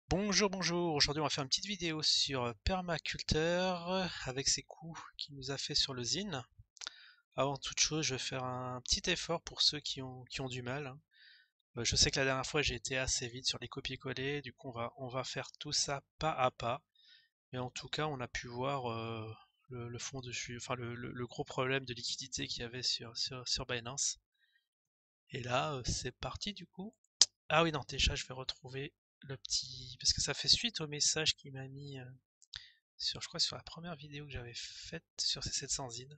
Bonjour, bonjour. Aujourd'hui, on va faire une petite vidéo sur Permaculteur avec ses coups qu'il nous a fait sur le zine. Avant toute chose, je vais faire un petit effort pour ceux qui ont du mal, hein. Je sais que la dernière fois, j'ai été assez vite sur les copier-coller. Du coup, on va faire tout ça pas à pas. Mais en tout cas, on a pu voir le fond dessus, enfin le gros problème de liquidité qu'il y avait sur Binance. Et là, c'est parti du coup. Ah oui, non, déjà, je vais retrouver le petit. Parce que ça fait suite au message qu'il m'a mis je crois, sur la première vidéo que j'avais faite sur ces 700 zines.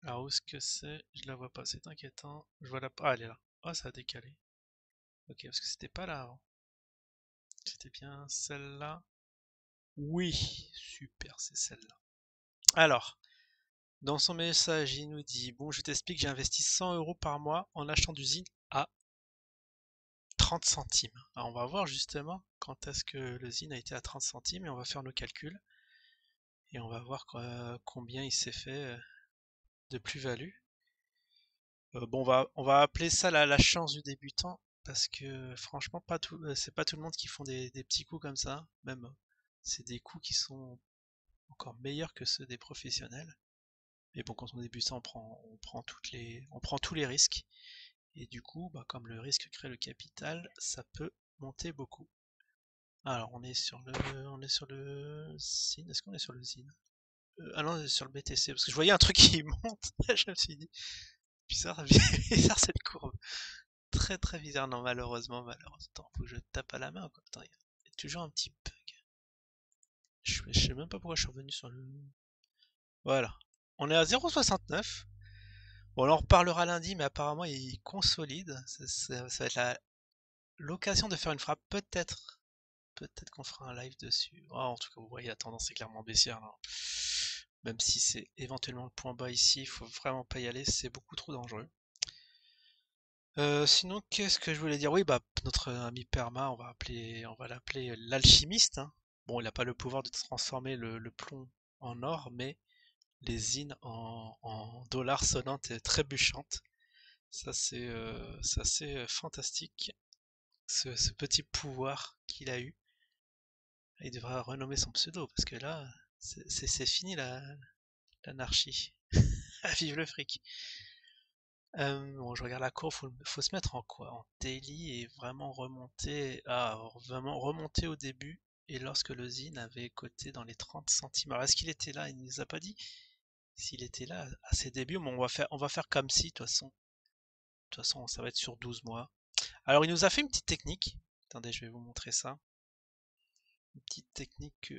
Alors, où est-ce que c'est? Je la vois pas, c'est inquiétant. Je vois la. Ah, elle est là. Ah, ça a décalé. Ok, parce que c'était pas là avant. C'était bien celle-là. Oui, super, c'est celle-là. Alors, dans son message, il nous dit, bon, je t'explique, j'ai investi 100 euros par mois en achetant du zine à 30 centimes. Alors, on va voir justement quand est-ce que le zine a été à 30 centimes et on va faire nos calculs. Et on va voir combien il s'est fait de plus-value. Bon, on va appeler ça la chance du débutant, parce que franchement, c'est pas tout le monde qui font des petits coups comme ça. Même, c'est des coups qui sont encore meilleurs que ceux des professionnels. Mais bon, quand on débute, on prend tous les risques. Et du coup, bah, comme le risque crée le capital, ça peut monter beaucoup. Alors, on est sur le zine. Est-ce qu'on est sur le zine? Ah non, on est sur le BTC, parce que je voyais un truc qui monte. Je me suis dit, bizarre, bizarre cette courbe. Très très bizarre, non, malheureusement. Attends, faut que je tape à la main, quoi. Putain, y a toujours un petit bug. Je sais même pas pourquoi je suis revenu sur le. Voilà. On est à 0,69. Bon, on en reparlera lundi, mais apparemment il consolide. Ça va être l'occasion de faire une frappe, peut-être. Peut-être qu'on fera un live dessus. Oh, en tout cas, vous voyez, la tendance est clairement baissière là. Même si c'est éventuellement le point bas ici, il faut vraiment pas y aller, c'est beaucoup trop dangereux. Sinon, qu'est-ce que je voulais dire? Oui, bah, notre ami Perma, on va l'appeler l'alchimiste, hein. Bon, il n'a pas le pouvoir de transformer le plomb en or, mais les zines en dollars sonnantes et trébuchantes. Ça, c'est fantastique, ce petit pouvoir qu'il a eu. Il devra renommer son pseudo, parce que là, c'est fini l'anarchie. Vive le fric. Bon, je regarde la courbe, faut se mettre en quoi? En daily et vraiment remonter au début. Et lorsque le zine avait coté dans les 30 centimes. Alors, est-ce qu'il était là? Il ne nous a pas dit s'il était là à ses débuts. Bon, on va faire comme si, de toute façon, ça va être sur 12 mois. Alors, il nous a fait une petite technique. Attendez, je vais vous montrer ça. Une petite technique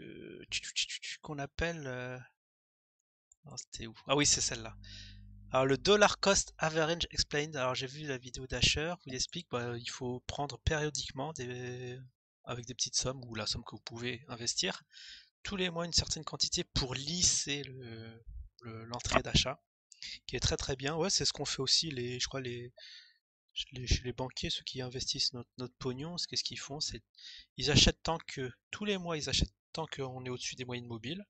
qu'on appelle. Non, c'était où? Ah oui, c'est celle-là. Alors le dollar cost average explained, alors j'ai vu la vidéo d'Asher où il explique il faut prendre périodiquement avec des petites sommes ou la somme que vous pouvez investir tous les mois une certaine quantité pour lisser l'entrée d'achat, qui est très très bien. Ouais, c'est ce qu'on fait aussi je crois chez les banquiers, ceux qui investissent notre pognon, qu'est-ce qu'ils font, c'est ils achètent tous les mois ils achètent tant qu'on est au-dessus des moyennes mobiles.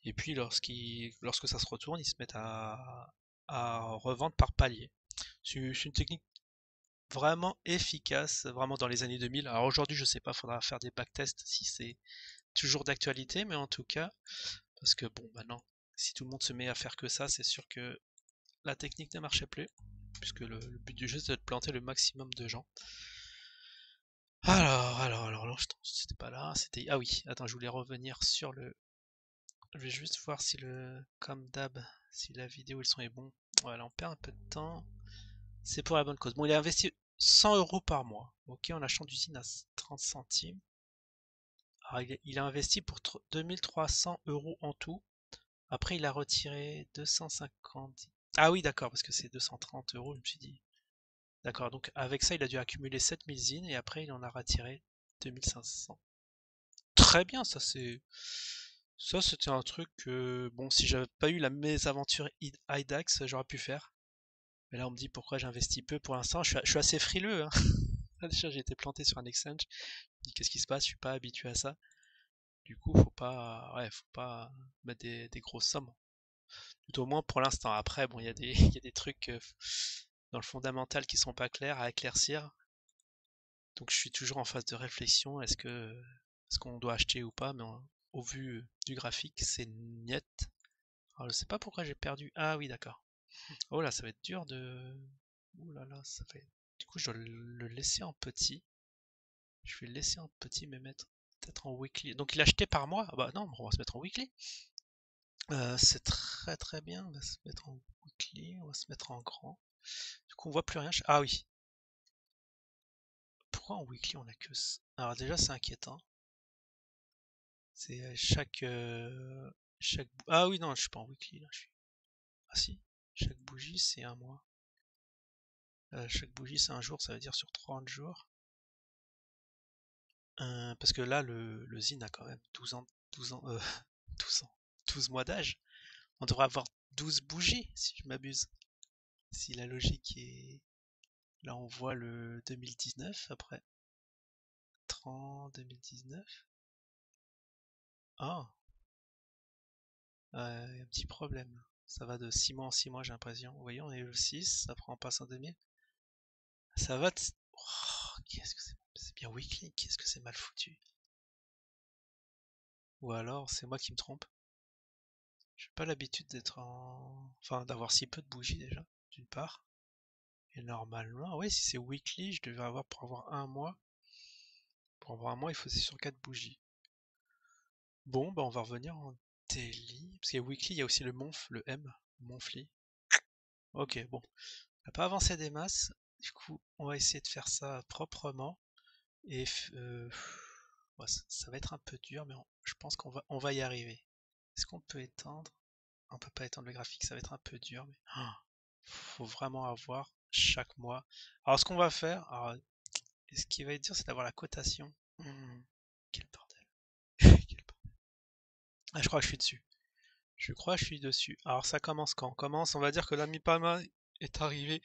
Et puis lorsque ça se retourne, ils se mettent à revendre par palier. C'est une technique vraiment efficace, vraiment dans les années 2000. Alors aujourd'hui, je sais pas, faudra faire des backtests si c'est toujours d'actualité, mais en tout cas, parce que bon, maintenant, si tout le monde se met à faire que ça, c'est sûr que la technique ne marchait plus, puisque le but du jeu, c'est de planter le maximum de gens. Alors, c'était pas là, c'était. Ah oui, attends, je voulais revenir sur le. Je vais juste voir si comme d'hab, si la vidéo et le son est bon. Voilà, on perd un peu de temps. C'est pour la bonne cause. Bon, il a investi 100 euros par mois. Ok, en achetant du zine à 30 centimes. Alors, il a investi pour 2300 euros en tout. Après, il a retiré 250. Ah oui, d'accord, parce que c'est 230 euros, je me suis dit. D'accord, donc avec ça, il a dû accumuler 7000 zines et après, il en a retiré 2500. Très bien, ça c'est. Ça, c'était un truc que, bon, si j'avais pas eu la mésaventure IDAX, j'aurais pu faire. Mais là, on me dit pourquoi j'investis peu pour l'instant. Je suis assez frileux, hein. Déjà, j'ai été planté sur un exchange. Je me dis qu'est-ce qui se passe? Je suis pas habitué à ça. Du coup, faut pas mettre des grosses sommes. Tout au moins pour l'instant. Après, bon, il y a des trucs dans le fondamental qui sont pas clairs à éclaircir. Donc je suis toujours en phase de réflexion, est-ce qu'on doit acheter ou pas, mais au vu du graphique, c'est niet. Alors je sais pas pourquoi j'ai perdu. Ah oui, d'accord. Oh là, ça va être dur de. Ouh là là, ça fait. Du coup, je dois le laisser en petit. Je vais le laisser en petit, mais mettre peut-être en weekly. Donc il a acheté par mois? Ah bah non, on va se mettre en weekly. C'est très très bien. On va se mettre en weekly, on va se mettre en grand. Du coup, on voit plus rien. Ah oui. Pourquoi en weekly on a que ça? Alors déjà, c'est inquiétant. C'est Ah oui, non, je suis pas en weekly là. Ah si. Chaque bougie, c'est un mois. Chaque bougie, c'est un jour, ça veut dire sur 30 jours. Parce que là, le Zine a quand même 12 ans, 12 ans, 12 ans, 12 mois d'âge. On devrait avoir 12 bougies, si je m'abuse. Si la logique est... Là, on voit le 2019, après 30, 2019. Ah, un petit problème. Ça va de 6 mois en 6 mois, j'ai l'impression. Vous voyez, on est le 6, après on passe en 2000. Ça va... Oh, qu'est-ce que c'est bien weekly, qu'est-ce que c'est mal foutu. Ou alors, c'est moi qui me trompe. J'ai pas l'habitude d'être en... Enfin, d'avoir si peu de bougies déjà, d'une part. Et normalement, oui, si c'est weekly, je devais avoir pour avoir un mois. Pour avoir un mois, il faut c'est sur 4 bougies. Bon, bah on va revenir en daily. Parce qu'il y a weekly, il y a aussi le monf, le M, monthly. Ok, bon. On n'a pas avancé des masses. Du coup, on va essayer de faire ça proprement. Et ouais, ça va être un peu dur, mais je pense on va y arriver. Est-ce qu'on peut étendre? On peut pas étendre le graphique, ça va être un peu dur, mais faut vraiment avoir chaque mois. Alors ce qu'on va faire, alors, ce qui va être dur, c'est d'avoir la cotation. Quel bordel. Quel bordel. Ah, je crois que je suis dessus. Je crois que je suis dessus. Alors ça commence quand? On commence, on va dire que l'ami Palma est arrivé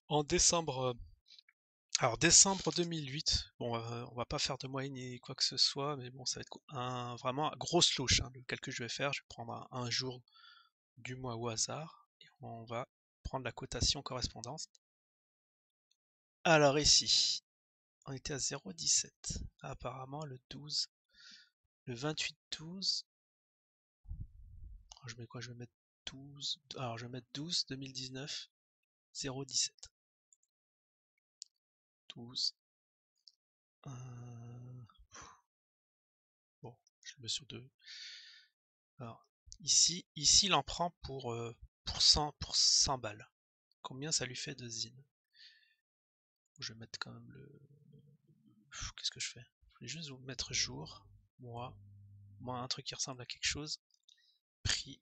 en décembre. Alors décembre 2008. Bon, on va pas faire de moyenne ni quoi que ce soit, mais bon, ça va être vraiment grosse louche, hein, le calcul que je vais faire. Je vais prendre un jour du mois au hasard et on va prendre la cotation correspondante. Alors ici, on était à 0,17. Apparemment le 12, le 28-12. Je mets quoi? Je vais mettre 12. Alors je vais mettre 12 2019 0,17. 12. Bon, je le mets sur 2. Alors ici il en prend pour 100 balles. Combien ça lui fait de zine? Je vais mettre quand même le. Qu'est-ce que je fais? Je vais juste vous mettre jour, mois, un truc qui ressemble à quelque chose. Prix,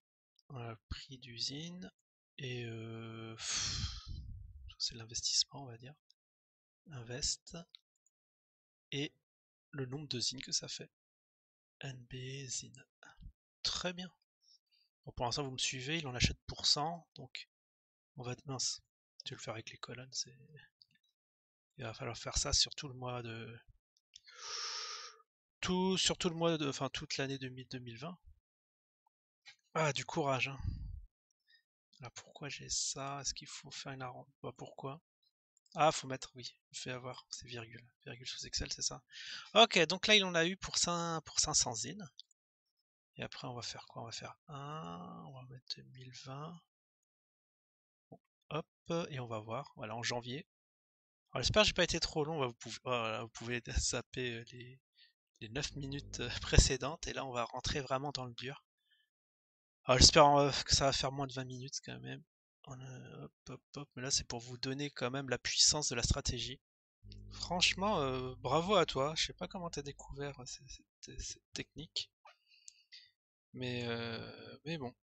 voilà, prix d'usine. Et c'est l'investissement, on va dire. Invest. Et le nombre de zines que ça fait. NB zine. Très bien. Bon, pour l'instant, vous me suivez, il en achète pour 100. Donc, on va être mince. Je vais le faire avec les colonnes. Il va falloir faire ça sur tout le mois de. Sur tout le mois de. Enfin, toute l'année 2020. Ah, du courage, hein. Alors pourquoi j'ai ça? Est-ce qu'il faut faire une arrondissement? Bah, pourquoi? Ah, faut mettre, oui, fait avoir, c'est virgule. Virgule sous Excel, c'est ça. Ok, donc là, il en a eu pour 500 zines. Et après, on va faire quoi? On va faire on va mettre 2020. Bon, hop, et on va voir. Voilà, en janvier. Alors, j'espère que j'ai pas été trop long. Voilà, vous pouvez zapper les 9 minutes précédentes. Et là, on va rentrer vraiment dans le dur. Alors, j'espère que ça va faire moins de 20 minutes quand même. Hop, hop, hop. Mais là, c'est pour vous donner quand même la puissance de la stratégie. Franchement, bravo à toi. Je sais pas comment t'as découvert cette technique, mais bon,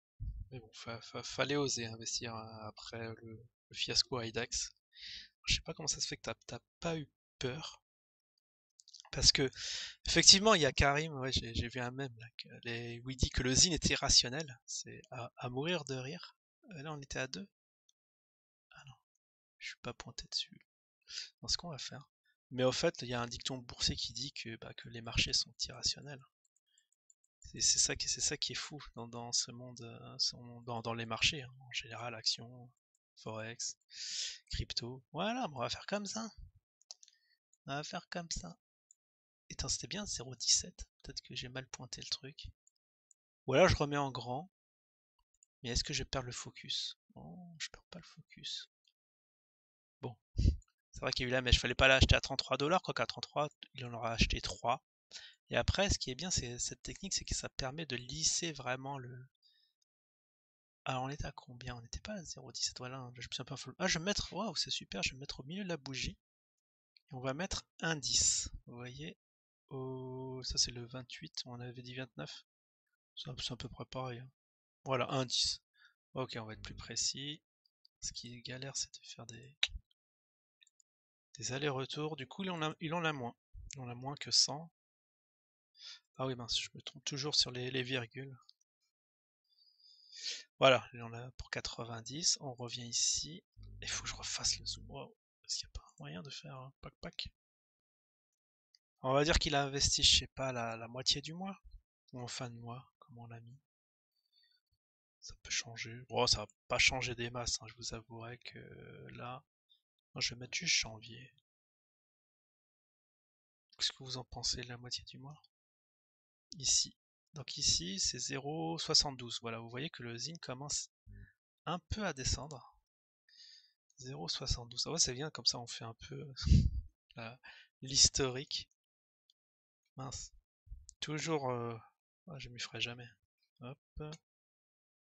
fallait oser investir après le fiasco à IDAX. Je sais pas comment ça se fait que t'as pas eu peur, parce que effectivement, il y a Karim, ouais, j'ai vu un mème là, où il dit que le zine était irrationnel, c'est à mourir de rire. Là, on était à 2. Ah non, je suis pas pointé dessus. Dans ce qu'on va faire. Mais au fait, il y a un dicton boursier qui dit que les marchés sont irrationnels. C'est ça qui est fou dans ce monde, dans les marchés, hein, en général, actions, forex, crypto. Voilà, on va faire comme ça. On va faire comme ça. Attends, c'était bien 0,17. Peut-être que j'ai mal pointé le truc. Ou alors je remets en grand. Mais est-ce que je perds le focus? Non, je perds pas le focus. Bon, c'est vrai qu'il y a eu la mèche. Fallait pas l'acheter à 33 $, quoi qu'à 33, il en aura acheté 3. Et après, ce qui est bien, c'est cette technique, c'est que ça permet de lisser vraiment le. Alors on était à combien? On n'était pas à 0,17. Voilà, je me suis un peu influencé. Ah, je vais mettre. Waouh, c'est super, je vais mettre au milieu de la bougie. Et on va mettre un 10. Vous voyez? Ça c'est le 28, on avait dit 29. C'est à peu près pareil, hein. Voilà, un 10. Ok, on va être plus précis. Ce qui est galère, c'est de faire des allers-retours. Du coup, il en a moins. Il en a moins que 100. Ah oui, mince, je me trompe toujours sur les virgules. Voilà, il en a pour 90. On revient ici. Il faut que je refasse le zoom. Wow. Est-ce qu'il n'y a pas un moyen de faire un pack? On va dire qu'il a investi, je sais pas, la moitié du mois. Ou en fin de mois, comme on l'a mis. Ça peut changer. Bon, ça va pas changer des masses, hein, je vous avouerai que là. Moi, je vais mettre juste janvier. Qu'est-ce que vous en pensez de la moitié du mois? Ici. Donc ici, c'est 0,72. Voilà, vous voyez que le zine commence un peu à descendre. 0,72. Ah ouais, c'est bien, comme ça on fait un peu l'historique. Mince. Toujours. Ah, je m'y ferai jamais. Hop.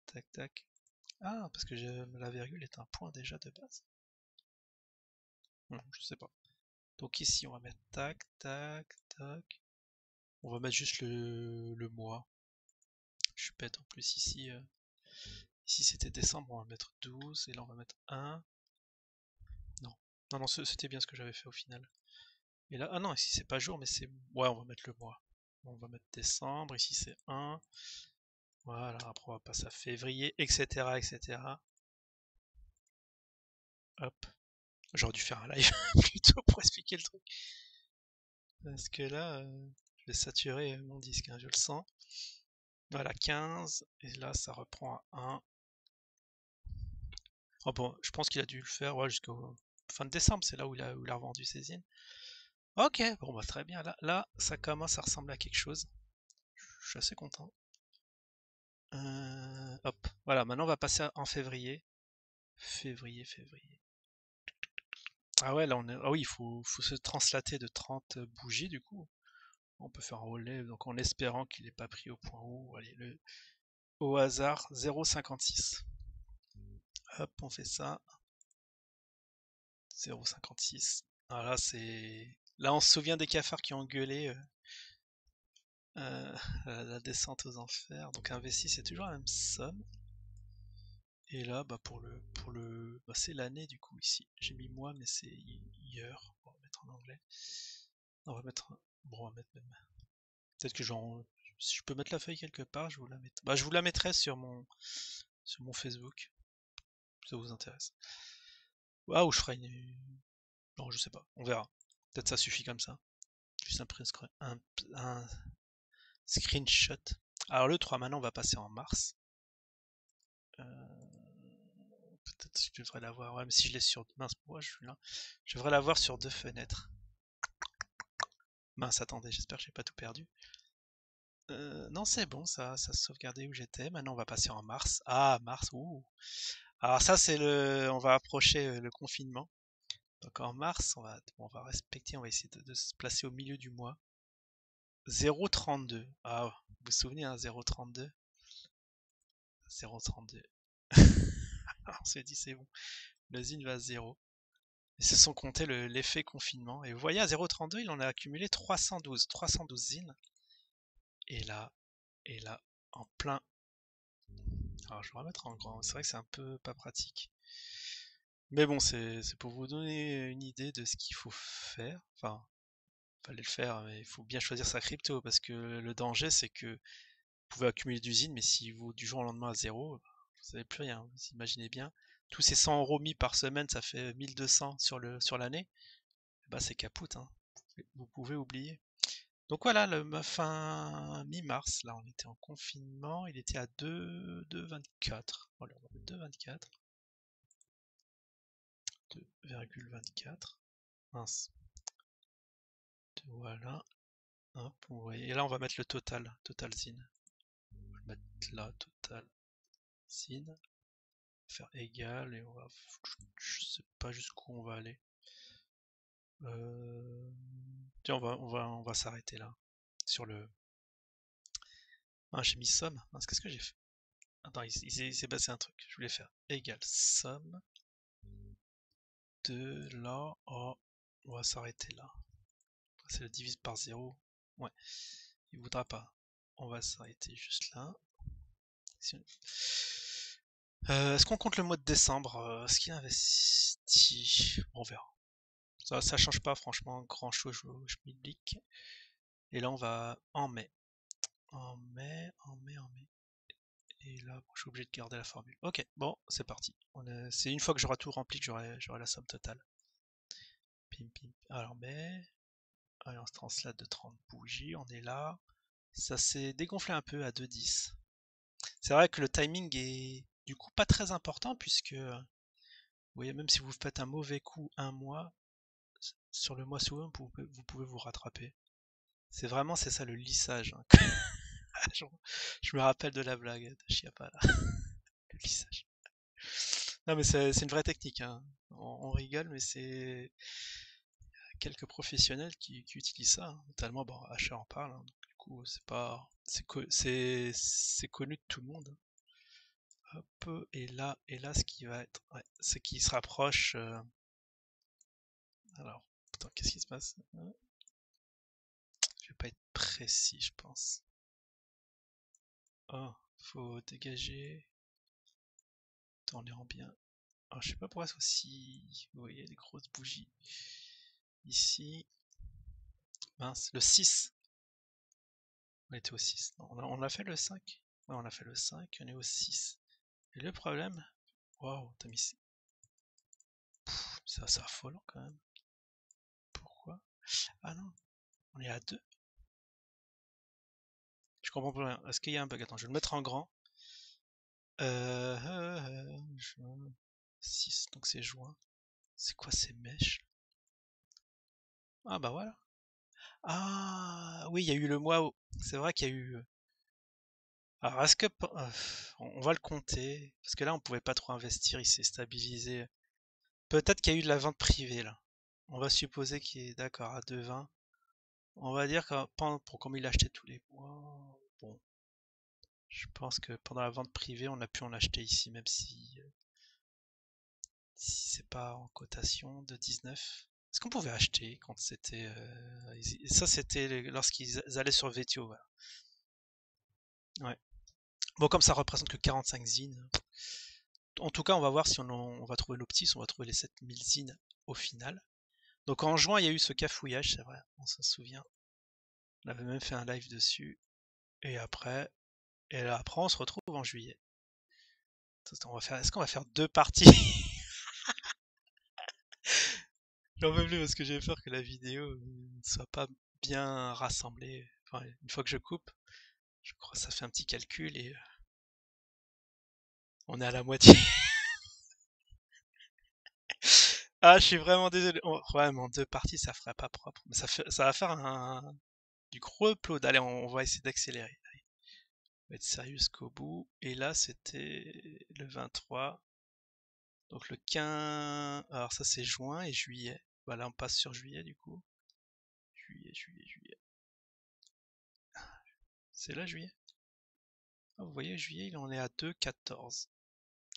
Tac, tac. Ah, parce que la virgule est un point déjà de base. Non, je sais pas. Donc ici, on va mettre tac, tac, tac. On va mettre juste le mois. Je suis bête en plus ici. Ici c'était décembre, on va mettre 12. Et là on va mettre 1. Non. Non, non, c'était bien ce que j'avais fait au final. Et là, ah non, ici c'est pas jour, mais c'est. Ouais, on va mettre le mois. On va mettre décembre, ici c'est 1. Voilà, après on va passer à février, etc. etc. Hop. J'aurais dû faire un live plutôt pour expliquer le truc. Parce que là, je vais saturer mon disque, hein, je le sens. Voilà, 15. Et là, ça reprend à 1. Oh bon, je pense qu'il a dû le faire ouais, jusqu'au fin de décembre, c'est là où il a revendu ses zines. Ok, bon bah très bien, là ça commence à ressembler à quelque chose. Je suis assez content. Hop, voilà, maintenant on va passer en février. Février. Ah ouais, là on est. Ah oui, faut se translater de 30 bougies du coup. On peut faire un relais, donc en espérant qu'il n'ait pas pris au point haut. Allez, au hasard, 0,56. Hop, on fait ça. 0,56. Ah là, c'est. Là, on se souvient des cafards qui ont gueulé la descente aux enfers. Donc un V6, c'est toujours la même somme. Et là, bah bah, c'est l'année du coup ici. J'ai mis mois, mais c'est year. On va mettre en anglais. On va mettre. Bon, on va mettre même. Peut-être que si je peux mettre la feuille quelque part, je vous la mettrai. Bah, je vous la mettrai sur mon Facebook. Si ça vous intéresse. Ah, ou je ferai une. Non, je sais pas. On verra. Peut-être ça suffit comme ça. Juste un screenshot. Alors le 3, maintenant on va passer en mars. Peut-être que je devrais l'avoir. Ouais, mais si je l'ai sur. Mince, pourquoi je suis là? Je devrais l'avoir sur 2 fenêtres. Mince, attendez, j'espère que j'ai pas tout perdu. Non, c'est bon, ça a sauvegardé où j'étais. Maintenant, on va passer en mars. Ah, mars, ouh. Alors ça, c'est le. On va approcher le confinement. Donc en mars, on va respecter, on va essayer de se placer au milieu du mois. 0,32. Ah, vous vous souvenez, hein, 0,32? 0,32. On s'est dit, c'est bon. Le zine va à 0. Et c'est sans compter l'effet confinement. Et vous voyez, à 0,32, il en a accumulé 312. 312 zines. Et là, en plein. Alors, je vais remettre en grand. C'est vrai que c'est un peu pas pratique. Mais bon, c'est pour vous donner une idée de ce qu'il faut faire. Enfin, fallait le faire, mais il faut bien choisir sa crypto. Parce que le danger, c'est que vous pouvez accumuler d'usines, mais si vous, du jour au lendemain à 0, vous n'avez plus rien. Vous imaginez bien. Tous ces 100 € mis par semaine, ça fait 1200 sur l'année. Bah, c'est capote, hein. Vous pouvez oublier. Donc voilà, fin mi-mars, là on était en confinement, il était à 2,24. Voilà, on va mettre 2,24. 2,24. Mince. Voilà. Hop, vous voyez. Et là, on va mettre le total zine. On va le mettre là, total zine. Faire égal et on va. Je sais pas jusqu'où on va aller. Tiens, on va s'arrêter là. Sur le. Ah, j'ai mis somme. Qu'est-ce que j'ai fait? Attends, il s'est passé un truc. Je voulais faire égal somme de là. Oh, on va s'arrêter là. C'est le divise par 0. Ouais, il voudra pas. On va s'arrêter juste là. Est-ce qu'on compte le mois de décembre? Est-ce qu'il investit? On verra. Ça change pas franchement grand chose au schmilblick. Et là on va en mai. En mai. Et là, bon, je suis obligé de garder la formule. Ok, bon, c'est parti. C'est une fois que j'aurai tout rempli que j'aurai la somme totale. Pim, pim. Alors mai. Allez, on se translate de 30 bougies, on est là. Ça s'est dégonflé un peu à 2,10. C'est vrai que le timing est du coup pas très important puisque vous voyez, même si vous faites un mauvais coup un mois, sur le mois suivant, vous pouvez vous rattraper. C'est ça le lissage, hein. Je me rappelle de la blague de Chiappa là. Le lissage. Non mais c'est une vraie technique, hein. On rigole, mais c'est quelques professionnels qui utilisent ça, hein. Notamment, bon, Asher en parle, hein. Donc, du coup, c'est connu de tout le monde, hein. Hop, et là, ce qui va être, ouais, c'est qu'il se rapproche. Alors, attends, qu'est-ce qui se passe? Je vais pas être précis, je pense. Oh, faut dégager. Tourner en bien. Alors, je sais pas pourquoi c'est aussi. Vous voyez, des grosses bougies. Ici. Mince, le 6. On était au 6. Non, on a fait le 5. Ouais, on a fait le 5, on est au 6. Et le problème. Waouh, t'as mis. C'est affolant quand même. Pourquoi? Ah non, on est à 2. Je comprends plus rien. Est-ce qu'il y a un bug? Attends, je vais le mettre en grand. Juin. 6, donc c'est juin. C'est quoi ces mèches? Ah bah voilà. Ah oui, il y a eu le mois où. C'est vrai qu'il y a eu. Alors est-ce que. On va le compter. Parce que là, on pouvait pas trop investir, il s'est stabilisé. Peut-être qu'il y a eu de la vente privée là. On va supposer qu'il est d'accord à 2,20. On va dire que pour comme il achetait tous les mois. Bon, je pense que pendant la vente privée, on a pu en acheter ici, même si c'est pas en cotation de 19. Est-ce qu'on pouvait acheter quand c'était. Ça, c'était lorsqu'ils allaient sur VTO. Voilà. Ouais. Bon, comme ça représente que 45 zines. En tout cas, on va voir si on va trouver nos petits, si on va trouver les 7000 zines au final. Donc en juin, il y a eu ce cafouillage, c'est vrai, on s'en souvient. On avait même fait un live dessus. Et après, là, après on se retrouve en juillet. Est-ce qu'on va faire deux parties? J'en veux plus parce que j'ai peur que la vidéo ne soit pas bien rassemblée. Enfin, une fois que je coupe, je crois que ça fait un petit calcul et on est à la moitié. Ah, je suis vraiment désolé. Ouais, mais en deux parties, ça ferait pas propre. Mais ça va faire du gros upload. Allez, on va essayer d'accélérer. On va être sérieux jusqu'au bout. Et là, c'était le 23. Donc le 15. Alors ça, c'est juin et juillet. Voilà, on passe sur juillet du coup. Juillet. C'est là, juillet? Ah, vous voyez, juillet, il en est à 2,14.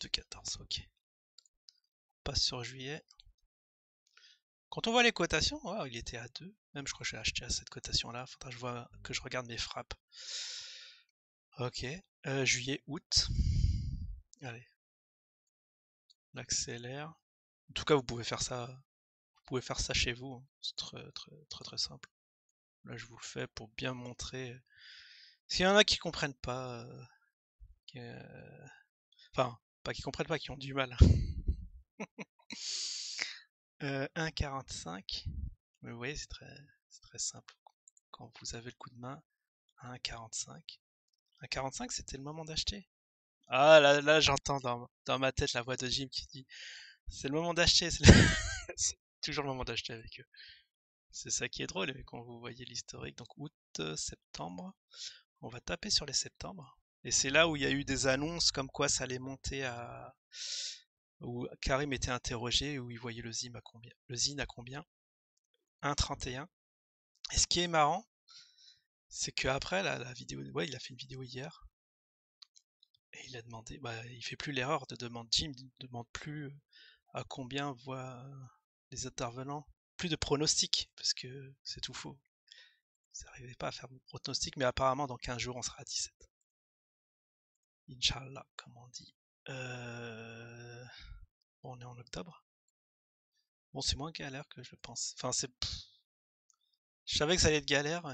2,14, ok. On passe sur juillet. Quand on voit les cotations, wow, il était à 2. Même je crois que j'ai acheté à cette cotation-là. Faudra que je regarde mes frappes. Ok. Juillet, août. Allez, on accélère. En tout cas, vous pouvez faire ça. Vous pouvez faire ça chez vous, hein. C'est très simple. Là, je vous le fais pour bien montrer. S'il y en a qui comprennent pas, enfin, pas qui comprennent pas, qui ont du mal. 1,45. Mais vous voyez, c'est très simple. Quand vous avez le coup de main, 1,45. 1,45, c'était le moment d'acheter. Ah là, j'entends dans ma tête la voix de Jim qui dit c'est le moment d'acheter. C'est toujours le moment d'acheter avec eux. C'est ça qui est drôle, mais quand vous voyez l'historique, donc août, septembre, on va taper sur les septembre. Et c'est là où il y a eu des annonces comme quoi ça allait monter à... où Karim était interrogé, où il voyait le ZIN à combien. Le ZIN à combien? 1,31. Et ce qui est marrant, c'est qu'après la vidéo, ouais, il a fait une vidéo hier, et il a demandé, bah, il fait plus l'erreur de demander, Jim ne demande plus à combien voient les intervenants, plus de pronostics, parce que c'est tout faux. Vous n'arrivez pas à faire de pronostics, mais apparemment dans 15 jours on sera à 17. Inch'Allah, comme on dit. Bon, on est en octobre. Bon, c'est moins galère que je pense. Enfin, je savais que ça allait être galère,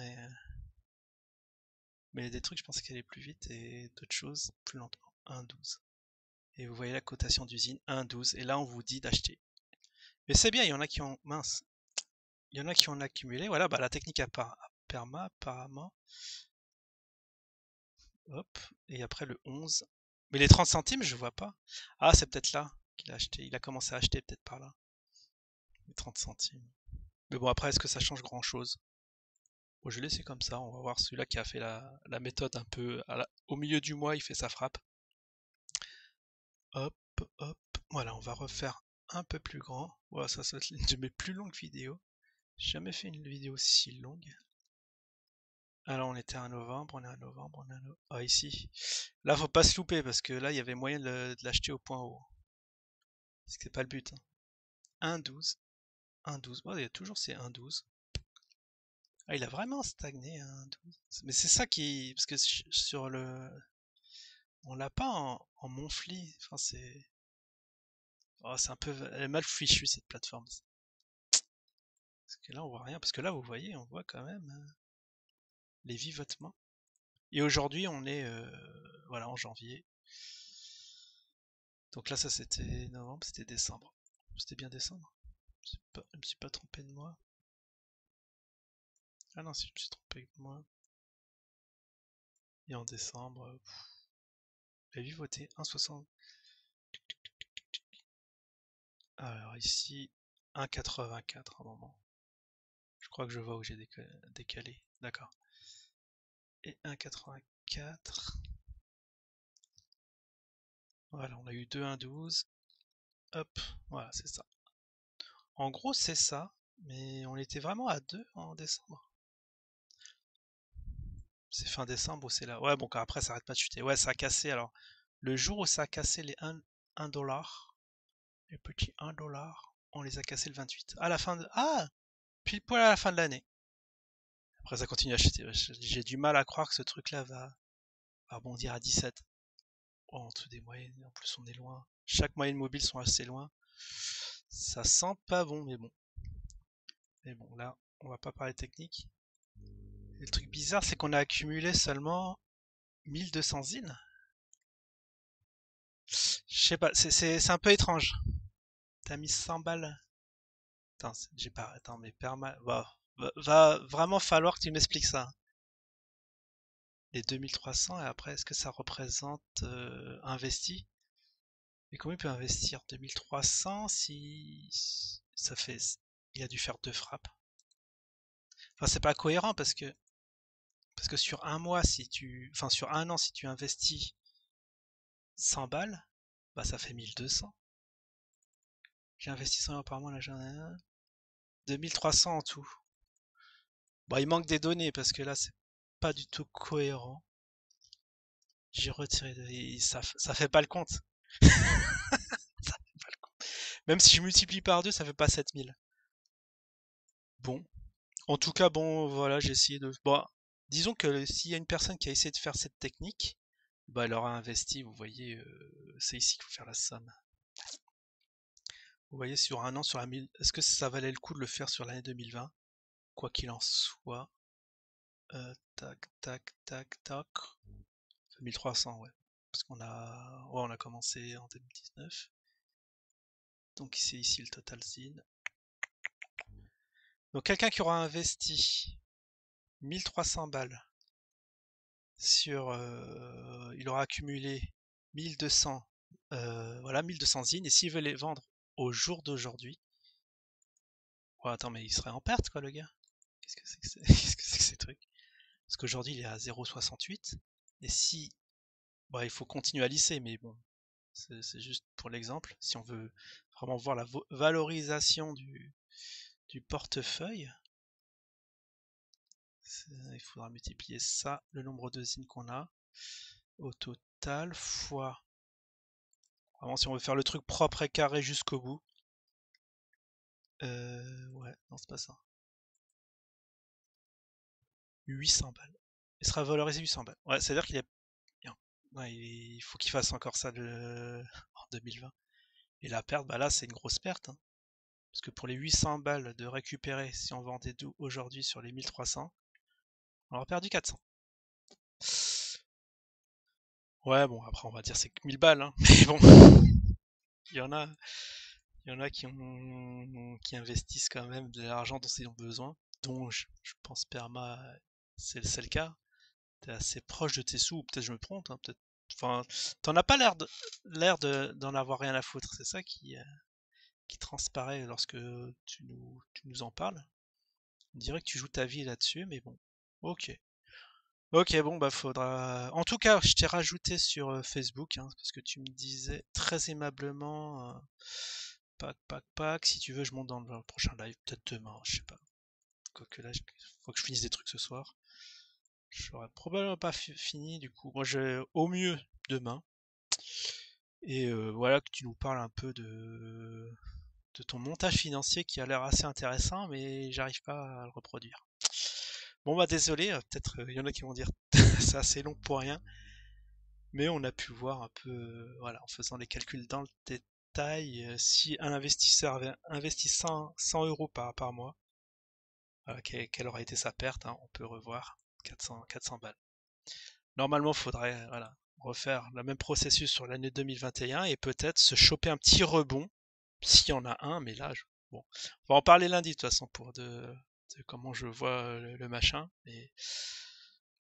mais il y a des trucs, je pensais qu'elle allait plus vite, et d'autres choses plus lentement. 1,12. Et vous voyez la cotation d'usine, 1,12. Et là, on vous dit d'acheter. Mais c'est bien, il y en a qui ont... Mince. Il y en a qui ont accumulé. Voilà, bah, la technique à perma, apparemment. Hop. Et après le 11. Mais les 30 centimes, je vois pas. Ah, c'est peut-être là qu'il a acheté. Il a commencé à acheter peut-être par là. Les 30 centimes. Mais bon, après, est-ce que ça change grand-chose? Bon, je vais laisser comme ça. On va voir celui-là qui a fait la méthode un peu au milieu du mois, il fait sa frappe. Hop, hop. Voilà, on va refaire un peu plus grand. Voilà, ça va être l'une de mes plus longues vidéos. J'ai jamais fait une vidéo si longue. Alors, on était à novembre, on est à novembre, on est à novembre. Ah, ici. Là, faut pas se louper parce que là, il y avait moyen de l'acheter au point haut. Parce que c'est pas le but. 1,12. 1,12. Ouais, il y a toujours ces 1,12. Ah, il a vraiment stagné, 1,12. Mais c'est ça qui. Parce que sur le. On l'a pas en monthly. Enfin, c'est. Oh, c'est un peu. Elle est mal fichue cette plateforme. Parce que là, on voit rien. Parce que là, vous voyez, on voit quand même les vivotements. Et aujourd'hui, on est voilà, en janvier. Donc là, ça c'était novembre, c'était décembre. C'était bien décembre. Je me suis pas trompé de mois. Ah non, si je me suis trompé de mois. Et en décembre, la vivoté 1,60. Alors ici, 1,84 à un moment. Je crois que je vois où j'ai décalé. D'accord. Et 1,84. Voilà, on a eu 2 1,12. Hop, voilà, c'est ça. En gros, c'est ça, mais on était vraiment à 2 en décembre. C'est fin décembre ou c'est là? Ouais, bon, après, ça arrête pas de chuter. Ouais, ça a cassé. Alors, le jour où ça a cassé les 1 dollar, les petits 1 dollar, on les a cassés le 28. À la fin de... Ah! Pile poil à la fin de l'année. Après, ça continue à chuter. J'ai du mal à croire que ce truc-là va rebondir à 17. Oh, en dessous des moyennes. En plus, on est loin. Chaque moyenne mobile sont assez loin. Ça sent pas bon, mais bon. Mais bon, là, on va pas parler technique. Et le truc bizarre, c'est qu'on a accumulé seulement 1200 zines. Je sais pas, c'est un peu étrange. T'as mis 100 balles. Attends, j'ai pas. Attends, mais perma. Va vraiment falloir que tu m'expliques ça. Les 2300, et après, est-ce que ça représente investi? Mais comment il peut investir 2300 si ça fait. Il a dû faire 2 frappes. Enfin, c'est pas cohérent parce que sur un mois, si tu. Enfin, sur un an, si tu investis 100 balles, bah ça fait 1200. J'ai investi 100 euros par mois, là j'en ai 2300 en tout. Bon, il manque des données parce que là, c'est pas du tout cohérent. J'ai retiré ça fait pas le compte. Ça fait pas le compte. Même si je multiplie par 2, ça fait pas 7000. Bon. En tout cas, bon, voilà, j'ai essayé de. Bon, disons que s'il y a une personne qui a essayé de faire cette technique, bah, elle aura investi, vous voyez, c'est ici qu'il faut faire la somme. Vous voyez, sur un an, sur la 1000, est-ce que ça valait le coup de le faire sur l'année 2020? Quoi qu'il en soit. Tac, tac, tac, tac. 1300, ouais. Parce on a commencé en 2019. Donc c'est ici le total zine. Donc quelqu'un qui aura investi 1300 balles sur... il aura accumulé 1200, voilà, 1200 zines. Et s'il veut les vendre au jour d'aujourd'hui, Oh, attends, mais il serait en perte, quoi, le gars. Qu'est-ce que c'est que qu'est-ce que c'est que ces trucs? Parce qu'aujourd'hui, il est à 0,68. Et si... Bon, il faut continuer à lisser, mais bon, c'est juste pour l'exemple. Si on veut vraiment voir la valorisation du portefeuille, il faudra multiplier ça, le nombre de zines qu'on a, au total, fois... Vraiment, si on veut faire le truc propre et carré jusqu'au bout. Ouais, non, c'est pas ça. 800 balles. Il sera valorisé 800 balles. Ouais, c'est-à-dire qu'il est... Ouais, il faut qu'il fasse encore ça en 2020. Et la perte, bah là, c'est une grosse perte, hein. Parce que pour les 800 balles de récupérer, si on vendait tout aujourd'hui sur les 1300, on aura perdu 400. Ouais, bon, après, on va dire c'est que 1000 balles, hein. Mais bon, il y en a, il y en a qui investissent quand même de l'argent dont ils ont besoin. Donc, je pense Perma, c'est le cas. T'es assez proche de tes sous, ou peut-être je me trompe, hein, peut-être. Enfin, t'en as pas d'en avoir rien à foutre. C'est ça qui transparaît lorsque tu nous en parles. On dirait que tu joues ta vie là-dessus, mais bon. Ok. Ok, bon, bah faudra. En tout cas, je t'ai rajouté sur Facebook, hein, parce que tu me disais très aimablement, pack. Si tu veux, je monte dans le prochain live, peut-être demain, je sais pas. Quoique là, faut que je finisse des trucs ce soir. J'aurais probablement pas fini, du coup. Moi, au mieux demain. Et voilà, que tu nous parles un peu de ton montage financier qui a l'air assez intéressant, mais j'arrive pas à le reproduire. Bon bah désolé, peut-être il y en a qui vont dire c'est assez long pour rien, mais on a pu voir un peu, voilà, en faisant les calculs dans le détail, si un investisseur avait investi 100 euros par mois, quelle aurait été sa perte, hein, on peut revoir 400 balles. Normalement, il faudrait voilà, refaire le même processus sur l'année 2021 et peut-être se choper un petit rebond, s'il y en a un, mais là, bon, on va en parler lundi de toute façon de comment je vois le machin, mais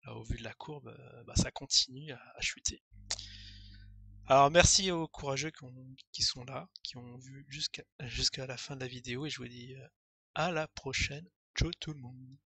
là, au vu de la courbe, bah, ça continue à chuter. Alors merci aux courageux qui sont là, qui ont vu jusqu'à la fin de la vidéo et je vous dis à la prochaine. Ciao tout le monde.